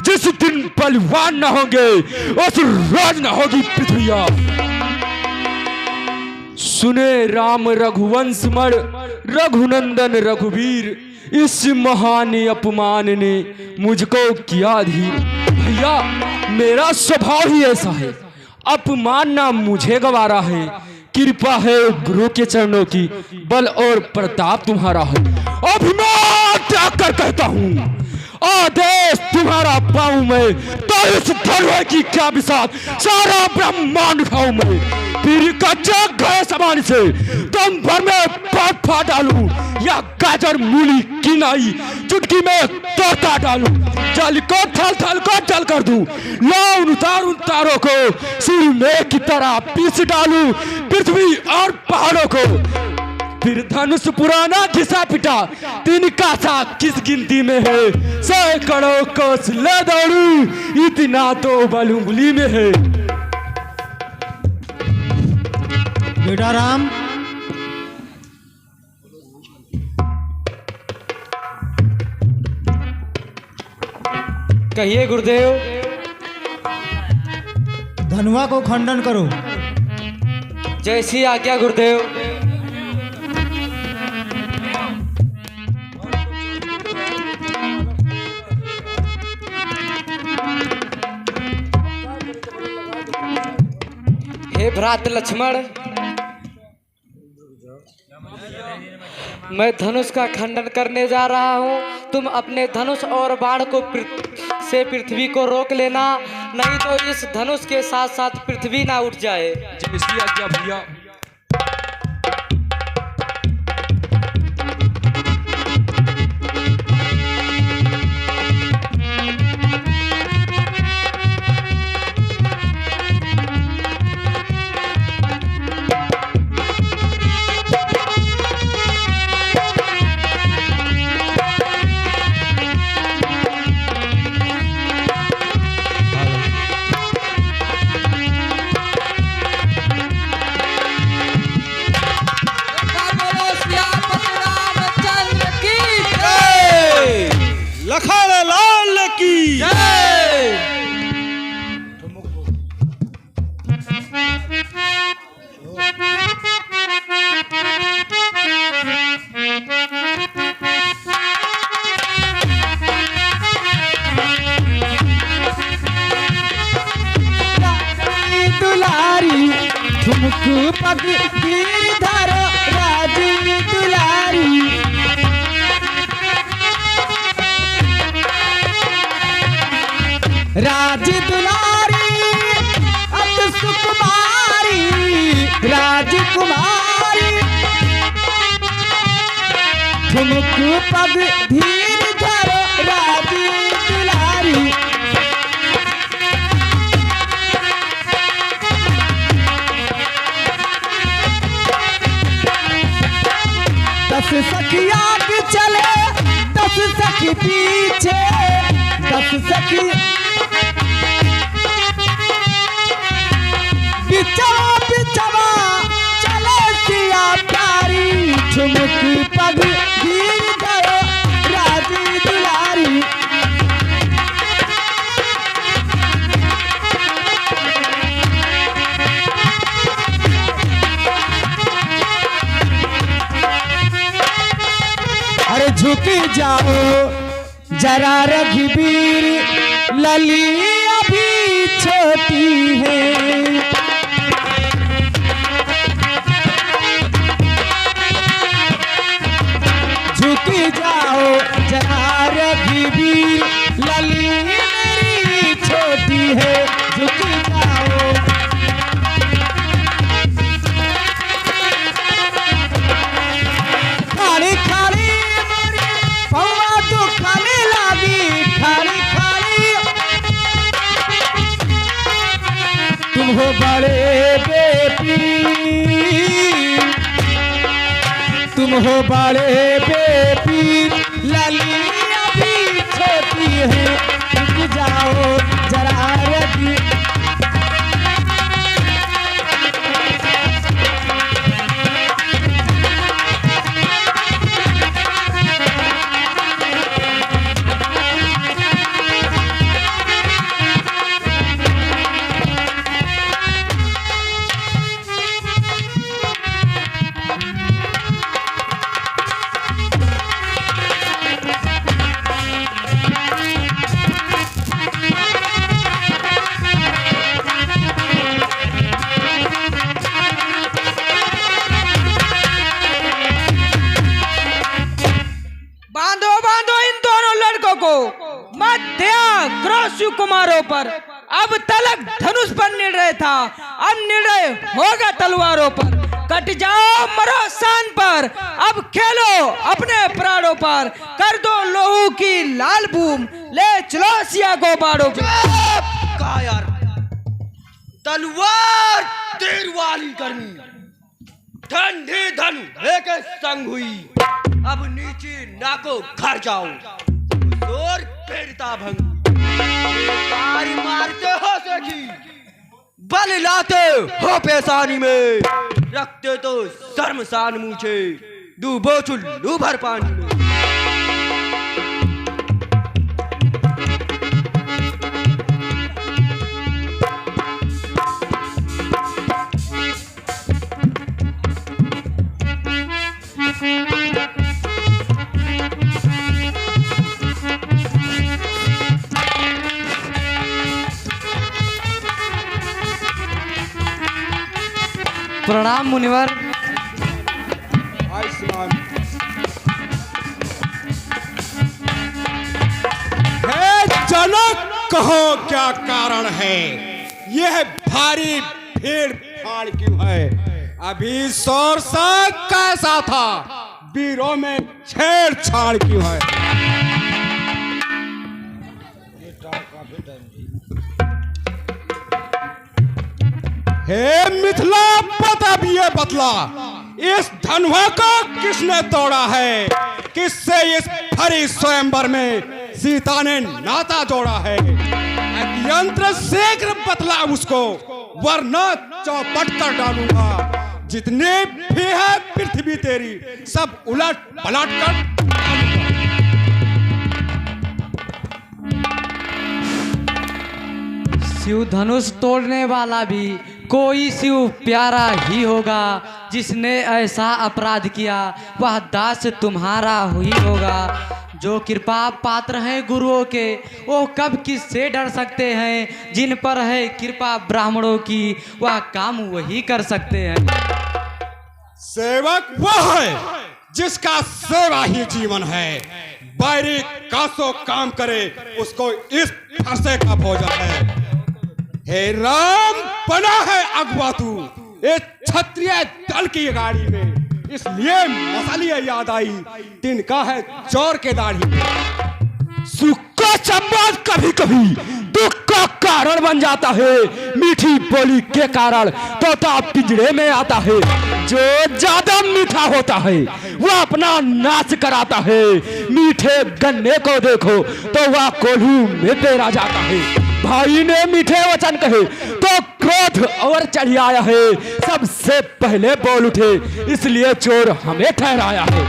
जिस दिन बलवान न होंगे उस रोज न होगी पृथ्वी। सुने राम रघुवंश मण रघुनंदन रघुवीर, इस महान अपमान ने मुझको किया धीर। भैया मेरा स्वभाव ही ऐसा है, अपमान ना मुझे गवारा है। कृपा है गुरु के चरणों की, बल और प्रताप तुम्हारा है। अभिमान त्याग कर कहता हूँ, आदेश तुम्हारा पाऊं मैं, तो इस धरवे की क्या बिसात सारा ब्रह्मांड उठाऊं मैं। पीरी का जग गए समान से दम भर में पाट फाट डालूं, या गाजर मूली किनाई चुटकी में तोड़ता डालूं। जल को थल थल को जल कर दूं, लाऊं उतारूं तारों को, सूर्य की तरह पीस डालूं पृथ्वी और पहाड़ों को। फिर धनुष पुराना घिसा पिटा, तिनका सा किस गिनती में है। सैकड़ों कोस ले दौड़ूं, इतना तो बल उंगली में है। बेटा राम, कहिए गुरुदेव। धनुआ को खंडन करो। जैसी आज्ञा गुरुदेव। हे भ्रात लक्ष्मण, मैं धनुष का खंडन करने जा रहा हूँ। तुम अपने धनुष और बाण को से पृथ्वी को रोक लेना, नहीं तो इस धनुष के साथ साथ पृथ्वी ना उठ जाए। जैसी आज्ञा भैया। ठुमक पग गिरधर राज दुलारी, राज दुलारी अति सुकुमारी, राजकुमारी। ठुमक पग गिरधर राज दुलारी, दस सखी आगे चले दस सखी पीछे, दस सखी बिचवा बिचवा चले सिया प्यारी। ठुमक पग गिरधर राज दुलारी, अरे झुक जाओ जरा रघुवीर, लली अभी छोटी है। झुक जाओ जरा रघुवीर, लली मेरी छोटी है। झुक जाओ खाली खाली पौवा तो खाने लागी, खाली खाली। तुम हो बड़े बेपीर, तुम हो बड़े बेपीर, लली अभी छोटी है। रुक जाओ जरा रखी, क्रोध शिव कुमारों पर, अब तलक धनुष पर निर्णय था, अब निर्णय होगा तलवारों पर। कट जाओ मरो शान पर, अब खेलो अपने प्राणों पर, कर दो लोहू की लाल बूम, ले चलो सिया को बाड़ों पे। का यार तलवार तीर वाली करनी, ठंडी धनु एक संग हुई, अब नीचे नाको घर जाओ, जोर पीड़ता भंग। कारी मारते हो सखी, बल लाते हो पेशानी में, रखते तो शर्मसान मुझे, डूबो चुल्लू भर पानी में। प्रणाम मुनिवर। हे जनक, कहो क्या कारण है, यह भारी भीड़ भाड़ क्यों है? अभी शोरसा कैसा था, वीरों में छेड़छाड़ क्यों है? हे मिथिला अब ये बतला, इस धनुआ को किसने तोड़ा है? किससे इस भरी स्वयंवर में सीता ने नाता जोड़ा है? यंत्र शीघ्र बतला उसको, वरना चौपट कर डालूंगा। जितने भी है पृथ्वी तेरी, सब उलट पलट कर शिव धनुष तोड़ने वाला भी कोई शिव प्यारा ही होगा, जिसने ऐसा अपराध किया वह दास तुम्हारा ही होगा। जो कृपा पात्र हैं गुरुओं के, वो कब किससे डर सकते हैं? जिन पर है कृपा ब्राह्मणों की, वह काम वही कर सकते हैं। सेवक वह है जिसका सेवा ही जीवन है। बैरी कासो काम करे, उसको इस फरसे का भोजन है। हे राम, बना है अगवा तू इस क्षत्रिय दल की गाड़ी में, इसलिए मसालिया याद आई, तिनका है चोर के दाढ़ी में। सुख का संवाद कभी कभी दुख का कारण बन जाता है। मीठी बोली के कारण तोता पिंजरे में आता है। जो ज्यादा मीठा होता है वह अपना नाश कराता है। मीठे गन्ने को देखो तो वह कोल्हू में पेरा जाता है। भाई ने मीठे वचन कहे तो क्रोध और चढ़ आया है। सबसे पहले बोल उठे, इसलिए चोर हमें ठहराया है।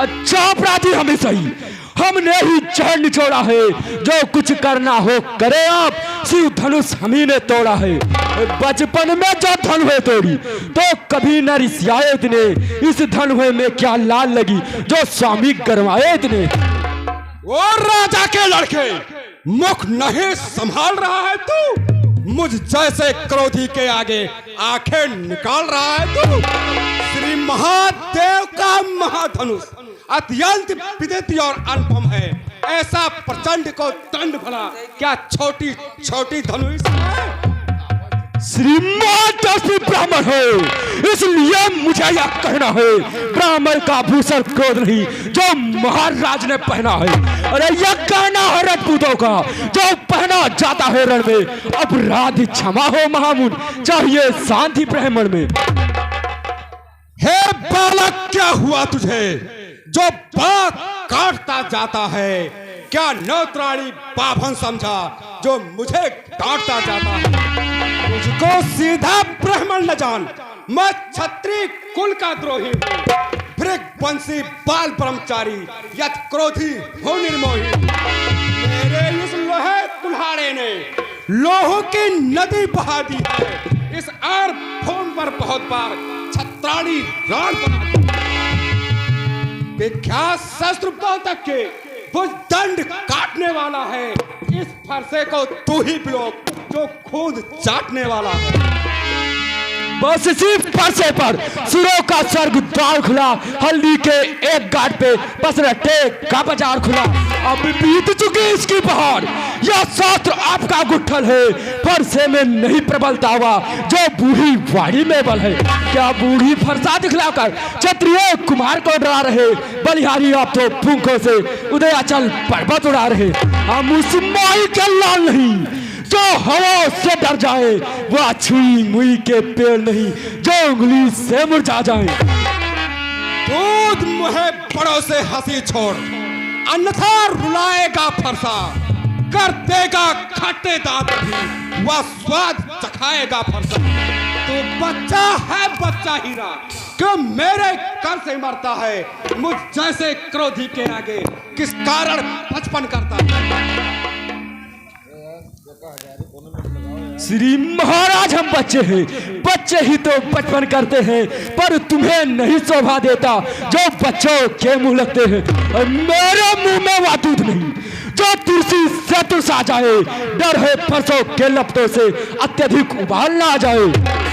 अच्छा अपराधी हमें सही, हमने ही चैन निचोड़ा है। जो कुछ करना हो करे आप, शिव धनुष हम ही ने तोड़ा है। बचपन में जो धनुष तोड़ी तो कभी न रिसियाए इतने। इस धनुष में क्या लाल लगी जो स्वामी गरमाए इतने। और राजा के लड़के, मुख नहीं संभाल रहा है तू? मुझ जैसे क्रोधी के आगे आंखें निकाल रहा है तू? श्री महादेव का महाधनुष अत्यंत विदित और अनुपम है। ऐसा प्रचंड को दंड भला क्या छोटी छोटी धनुष है? श्रीमान ब्राह्मण है, इसलिए मुझे यह कहना है, ब्राह्मण का भूषण क्रोध नहीं जो महाराज ने पहना है। अरे यह कहना है राजपूतों का जो पहना जाता है रण में। अपराध क्षमा हो महामुन, चाहिए शांति ब्राह्मण में। हे बालक, क्या हुआ तुझे जो बात काटता जाता है? क्या नौत्राणी बाभन समझा जो मुझे डांटता जाता है? मुझको सीधा ब्राह्मण न जान, मैं क्षत्रिय कुल का द्रोही हूँ। वंशी बाल ब्रह्मचारी, यत क्रोधी हो निर्मोही। मेरे इस लोहे कुल्हाड़े ने लोहों की नदी बहा दी है। इस आर भूमि पर बहुत बार छत्राणी राण बना दी। विख्यात शस्त्र तक के भुज दंड काटने वाला है। इस फरसे को तू ही पिरो जो खुद चाटने वाला है। बस इसी फरसे पर सुरों का स्वर्ग द्वार खुला, हल्दी के एक घाट पे बस रट्टे का बाजार खुला। अब बीत चुकी इसकी पहाड़, यह शास्त्र आपका गुट्ठल है, फरसे में नहीं प्रबलता हुआ जो बूढ़ी वाड़ी में बल है। क्या बूढ़ी फरसा दिखलाकर क्षत्रिय कुमार को डरा रहे, बलिहारी आप तो फूंकों से उदयाचल पर्वत उड़ा रहे। हम उस माई के लाल नहीं जो हवा से डर जाए, वह छुई मुई के पेड़ नहीं जो उंगली से मुरझा जाए। दूध मुहे बड़ों से हंसी छोड़, अन्यथा रुलाएगा फरसा, कर देगा खट्टे दांत भी, वह स्वाद चखाएगा फरसा। तो बच्चा है बच्चा हीरा, क्यों मेरे कर से मरता है, मुझ जैसे क्रोधी के आगे किस कारण बचपन करता है। श्री महाराज हम बच्चे हैं, बच्चे ही तो बचपन करते हैं, पर तुम्हें नहीं शोभा देता जो बच्चों के मुंह लगते हैं। और मेरे मुंह में वह दूध नहीं जो तुलसी से तुलसा जाए, डर है फरसों के लपटों से अत्यधिक उबाल ना आ जाए।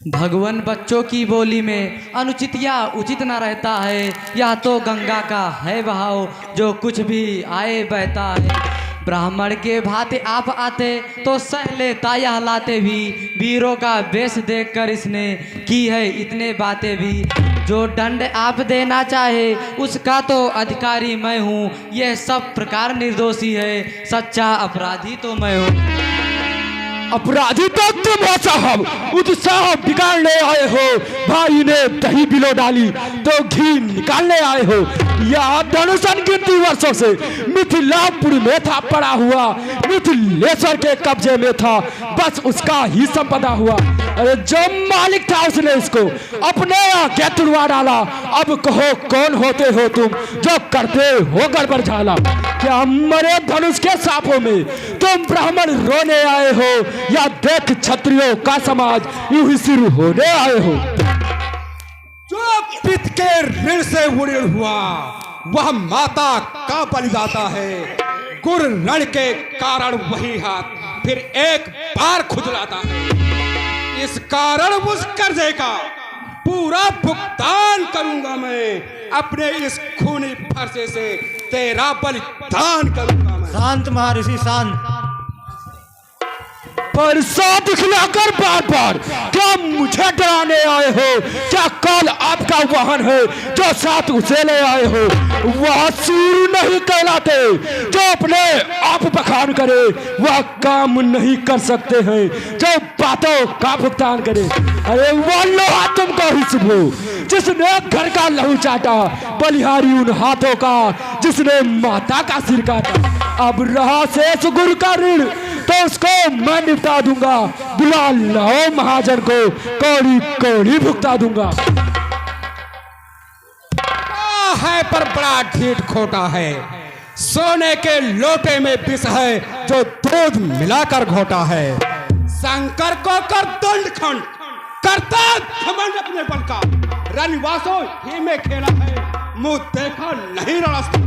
भगवान बच्चों की बोली में अनुचित या उचित न रहता है, यह तो गंगा का है बहाव जो कुछ भी आए बहता है। ब्राह्मण के भांति आप आते तो सह लेता यह लाते भी, वीरों का वेश देखकर इसने की है इतने बातें भी। जो दंड आप देना चाहे उसका तो अधिकारी मैं हूँ, यह सब प्रकार निर्दोषी है, सच्चा अपराधी तो मैं हूँ। अपराधी तो तुम हो साहब, उत्साह बिगाड़ने आए हो, भाई ने दही बिलो डाली तो घी निकालने आए हो। यह धनुष अनगिनती वर्षों से मिथिलापुर में था पड़ा हुआ, मिथिलेश्वर के कब्जे में था, बस उसका ही संपदा हुआ। अरे जो मालिक था उसने इसको अपने आगे तुड़वा डाला। अब कहो कौन होते हो तुम जो करते हो गड़बड़ झाला। क्या मरे धनुष के सांपों में तुम ब्राह्मण रोने आए हो, या देख क्षत्रियों का समाज यूं ही शुरू होने आए हो। जो पित के ऋण से उड़ीण हुआ वह माता का बलि जाता है, गुर रण के कारण वही हाथ फिर एक बार खुजलाता है। इस कारण उस कर्जे का पूरा भुगतान करूंगा मैं, अपने इस खूनी फरसे से तेरा बलिदान करूंगा मैं। शांत महर्षि शांत। परसा दिखलाकर बार बार क्या मुझे डराने आए हो? क्या कल आपका वाहन है जो साथ उसे ले आए हो? वह सूर नहीं कहलाते जो अपने आप बखान करे, वह काम नहीं कर सकते हैं जो बातों का भुगतान करे। अरे वह लोहा तुमको ही शुभ हो जिसने घर का लहू चाटा, बलिहारी उन हाथों का जिसने माता का सिर काटा। अब रहा शेष गुरु का ऋण तो उसको मैं निपटा दूंगा, बुला लाओ महाजन को, कौड़ी कौड़ी भुगता दूंगा। है पर बड़ा ढीठ खोटा है, सोने के लोटे में विष है जो दूध मिलाकर घोटा है। शंकर को कर दंड खंड, करता घमंड अपने बल का, रनिवासों ही में खेला है, मुंह देखा नहीं रड़ा।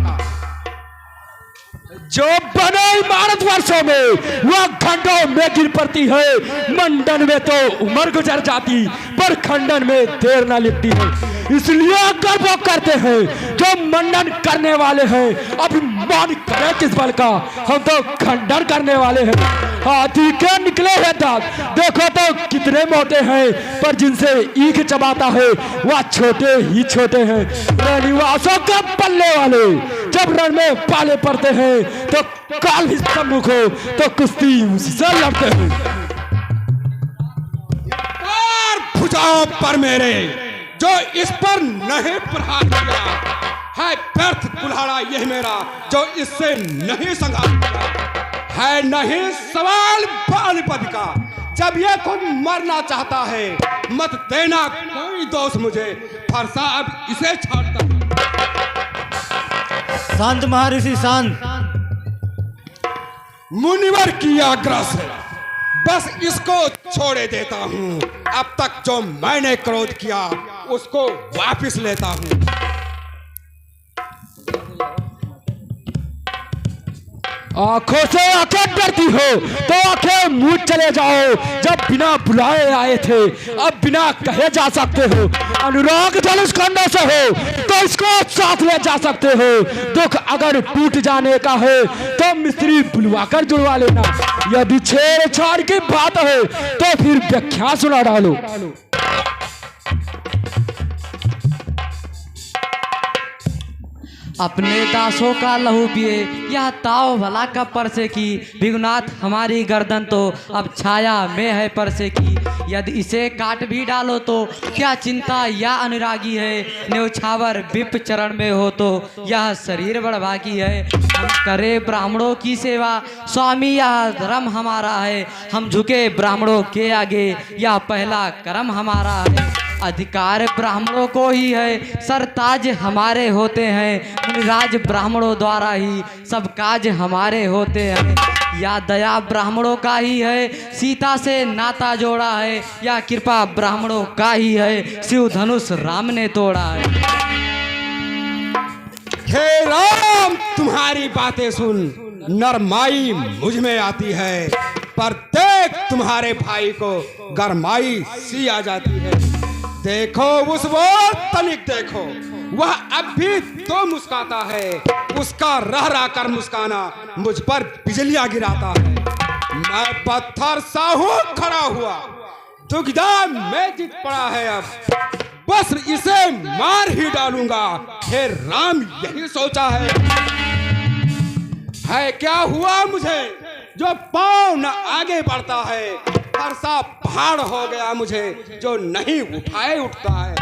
जो बने इमारत वर्षों में वह घंटों में गिर पड़ती है, मंडन में तो उम्र गुजर जाती पर खंडन में देर न लिपटी है। इसलिए अगर वो करते हैं जो मंडन करने वाले हैं, अभिमान करें किस बल का, हम तो खंडन करने वाले हैं। हाथी के निकले हैं दांत देखो तो कितने मोटे हैं, पर जिनसे ईख चबाता है वह छोटे ही छोटे हैं। रनिवासों के पल्ले वाले जब रण में पाले पड़ते हैं तो काल भी सम्मुख हो तो कुश्ती उससे लड़ते हैं। भुजाओं पर मेरे जो इस पर नहीं प्रहार किया है, व्यर्थ कुल्हाड़ा यह मेरा जो इससे नहीं संघार किया है। नहीं सवाल बालिपद का, जब ये खुद मरना चाहता है, मत देना कोई दोष मुझे, फरसा अब इसे छाड़ता। शांत महर्षि शांत। मुनिवर की आग्रह से बस इसको छोड़े देता हूँ, अब तक जो मैंने क्रोध किया उसको वापस लेता हूँ। आंखों से आंखें डरती हो तो आंखें मूंद चले जाओ। जब बिना बुलाए आए थे अब बिना कहे जा सकते हो। अनुराग धनुष कंधे से हो तो इसको साथ ले जा सकते हो। दुख अगर टूट जाने का है तो मिस्त्री बुलवाकर जुड़वा लेना। यदि छेड़छाड़ की बात है तो फिर व्याख्या सुना डालो। अपने दासों का लहू पिए यह ताव भला कब परसे की। भिगुनाथ हमारी गर्दन तो अब छाया में है परसे की। यदि इसे काट भी डालो तो क्या चिंता या अनुरागी है। न्यौछावर विप चरण में हो तो यह शरीर बड़भागी है। हम करे ब्राह्मणों की सेवा स्वामी यह धर्म हमारा है। हम झुके ब्राह्मणों के आगे यह पहला कर्म हमारा है। अधिकार ब्राह्मणों को ही है सरताज हमारे होते हैं। मुनिराज ब्राह्मणों द्वारा ही सब काज हमारे होते हैं। या दया ब्राह्मणों का ही है सीता से नाता जोड़ा है। या कृपा ब्राह्मणों का ही है शिव धनुष राम ने तोड़ा है। हे राम तुम्हारी बातें सुन नरमाई मुझ में आती है। पर देख तुम्हारे भाई को गरमाई सी आ जाती है। देखो उस वो तनिक देखो वह अब भी तो मुस्काता है। उसका रह रहा कर मुस्काना मुझ पर बिजलियां गिराता है। मैं पत्थर सा हूँ खड़ा हुआ दुविधा में जीत पड़ा है। अब बस इसे मार ही डालूंगा। हे राम यही सोचा है क्या हुआ मुझे जो पाँव न आगे बढ़ता है। फरसा पहाड़ हो गया मुझे जो नहीं उठाए उठता है।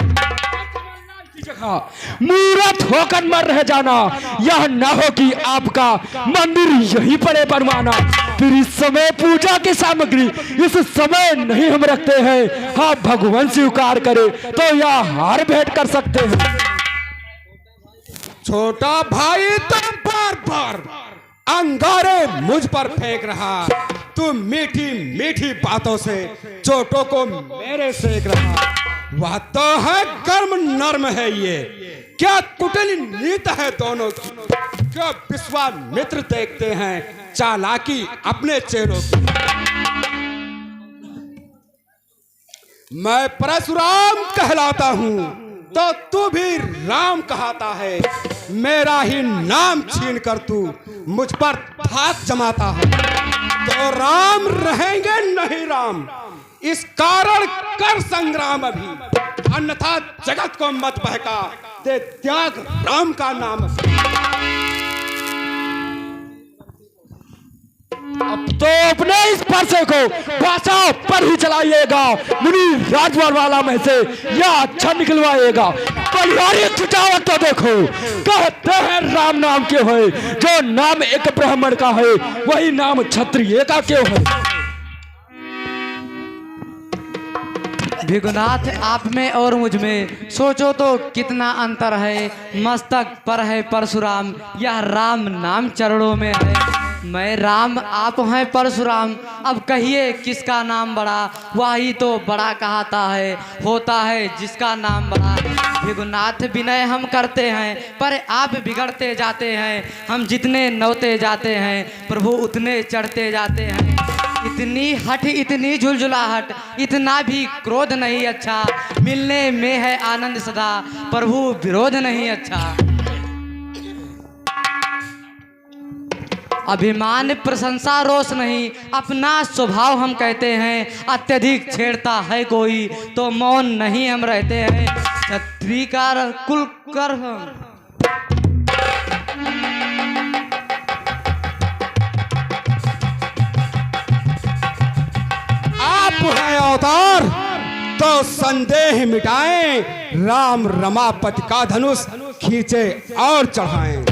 मूर्ख होकर मर रह जाना यह न हो कि आपका मंदिर यहीं पड़े बनवाना। फिर इस समय पूजा की सामग्री इस समय नहीं हम रखते हैं। हाँ भगवान स्वीकार करे तो यह हार भेंट कर सकते हैं। छोटा भाई तो बार बार अंगारे मुझ पर फेंक रहा। तू मीठी मीठी बातों से चोटों को मेरे सेक रहा। वह तो है गर्म नर्म है ये क्या कुटिल नीत है दोनों की। क्या विश्वामित्र देखते हैं चालाकी अपने चेहरों की। मैं परशुराम कहलाता हूँ तो तू भी राम कहता है। मेरा ही नाम छीन कर तू मुझ पर धाक जमाता है। तो राम रहेंगे नहीं राम इस कारण कर संग्राम अभी। अन्यथा जगत को मत बहका दे त्याग राम का नाम। अब तो अपने इस परसे को भाषा पर ही चलाइएगा। मुनि राजवार वाला में से यह अच्छा निकलवाएगा। परिवारी छुटावट तो देखो कहते हैं राम नाम क्यों है। जो नाम एक ब्राह्मण का है वही नाम क्षत्रिय का क्यों है। भिगुनाथ आप में और मुझ में सोचो तो कितना अंतर है। मस्तक पर है परशुराम यह राम नाम चरणों में है। मैं राम आप हैं परशुराम अब कहिए किसका नाम बड़ा। वही तो बड़ा कहता है होता है जिसका नाम बड़ा। भिगुनाथ विनय हम करते हैं पर आप बिगड़ते जाते हैं। हम जितने नौते जाते हैं प्रभु उतने चढ़ते जाते हैं। इतनी हठ इतनी झुलझुलाहट इतना भी क्रोध नहीं अच्छा। मिलने में है आनंद सदा प्रभु विरोध नहीं अच्छा। अभिमान प्रशंसा रोष नहीं अपना स्वभाव हम कहते हैं। अत्यधिक छेड़ता है कोई तो मौन नहीं हम रहते हैं। क्षत्रिय का कुल कर आप हैं अवतार तो संदेह मिटाएं। राम रमापति का धनुष खींचे और चढ़ाएं।